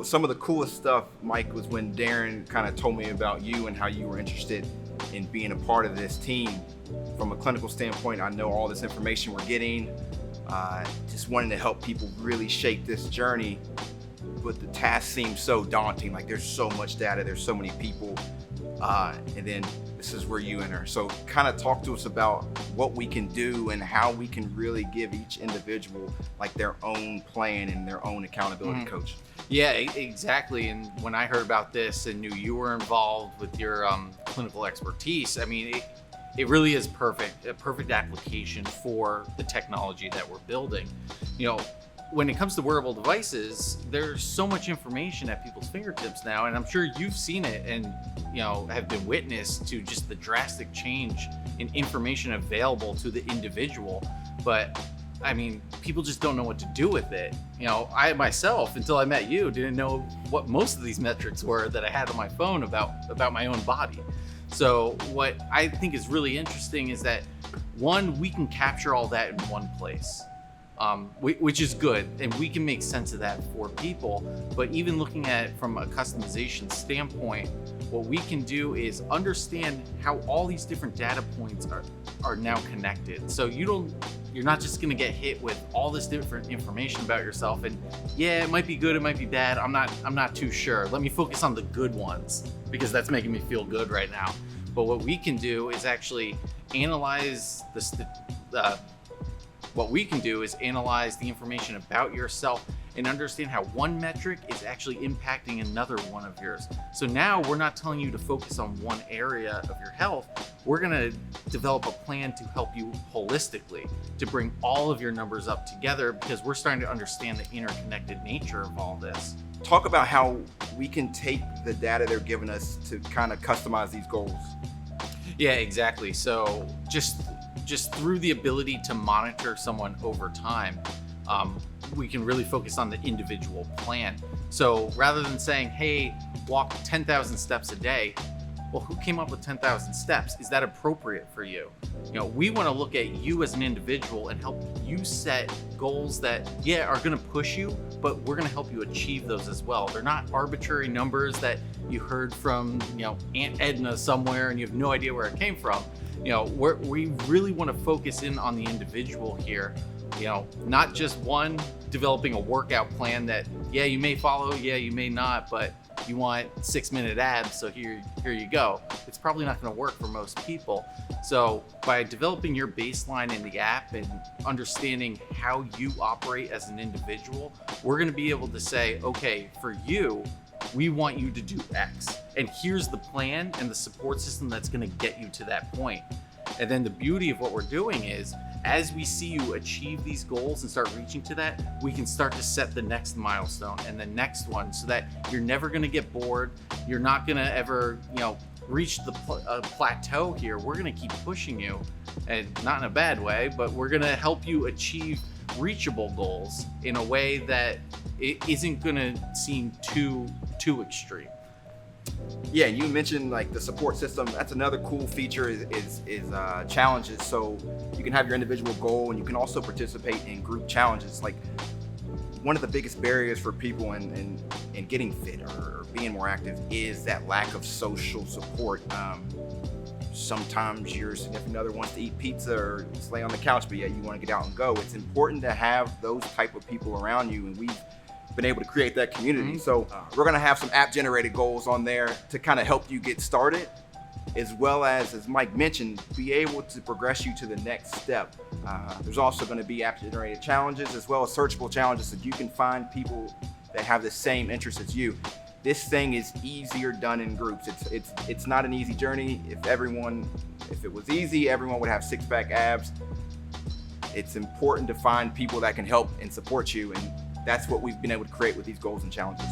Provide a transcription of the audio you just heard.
some of the coolest stuff, Mike, was when Darren kind of told me about you and how you were interested in being a part of this team. From a clinical standpoint, I know all this information we're getting, just wanting to help people really shape this journey, but the task seems so daunting. Like there's so much data, there's so many people, and then this is where you enter. So kind of talk to us about what we can do and how we can really give each individual like their own plan and their own accountability coach. Yeah, exactly. And when I heard about this and knew you were involved with your clinical expertise, I mean, it really is a perfect application for the technology that we're building. You know, when it comes to wearable devices, there's so much information at people's fingertips now, and I'm sure you've seen it and, you know, have been witness to just the drastic change in information available to the individual. But I mean, people just don't know what to do with it. You know, I myself, until I met you, didn't know what most of these metrics were that I had on my phone about my own body. So what I think is really interesting is that, one, we can capture all that in one place, which is good, and we can make sense of that for people. But even looking at it from a customization standpoint, what we can do is understand how all these different data points are now connected. So you're not just going to get hit with all this different information about yourself, and yeah, it might be good, it might be bad. I'm not too sure. Let me focus on the good ones because that's making me feel good right now. But what we can do is actually analyze what we can do is analyze the information about yourself and understand how one metric is actually impacting another one of yours. So now we're not telling you to focus on one area of your health. We're gonna develop a plan to help you holistically, to bring all of your numbers up together, because we're starting to understand the interconnected nature of all this. Talk about how we can take the data they're giving us to kind of customize these goals. Yeah, exactly. So just through the ability to monitor someone over time, we can really focus on the individual plan. So rather than saying, hey, walk 10,000 steps a day, well, who came up with 10,000 steps? Is that appropriate for you? You know, we want to look at you as an individual and help you set goals that, yeah, are going to push you, but we're going to help you achieve those as well. They're not arbitrary numbers that you heard from, you know, Aunt Edna somewhere and you have no idea where it came from. You know, we really want to focus in on the individual here. You know, not just one developing a workout plan that, yeah, you may follow, yeah, you may not, but you want 6-minute abs, so here you go. It's probably not going to work for most people. So by developing your baseline in the app and understanding how you operate as an individual, we're going to be able to say, okay, for you, we want you to do X, and here's the plan and the support system that's going to get you to that point. And then the beauty of what we're doing is, as we see you achieve these goals and start reaching to that, we can start to set the next milestone and the next one, so that you're never going to get bored. You're not going to ever, you know, reach the plateau here. We're going to keep pushing you, and not in a bad way, but we're going to help you achieve reachable goals in a way that it isn't going to seem too extreme. Yeah, you mentioned like the support system. That's another cool feature is challenges. So you can have your individual goal, and you can also participate in group challenges. Like one of the biggest barriers for people in getting fit or being more active is that lack of social support. Sometimes your significant other wants to eat pizza or just lay on the couch, but yeah, you want to get out and go. It's important to have those type of people around you, and we've been able to create that community. So we're gonna have some app generated goals on there to kind of help you get started, as well as Mike mentioned, be able to progress you to the next step. There's also gonna be app generated challenges as well as searchable challenges, so you can find people that have the same interests as you. This thing is easier done in groups. It's not an easy journey. If it was easy, everyone would have six-pack abs. It's important to find people that can help and support you, and that's what we've been able to create with these goals and challenges.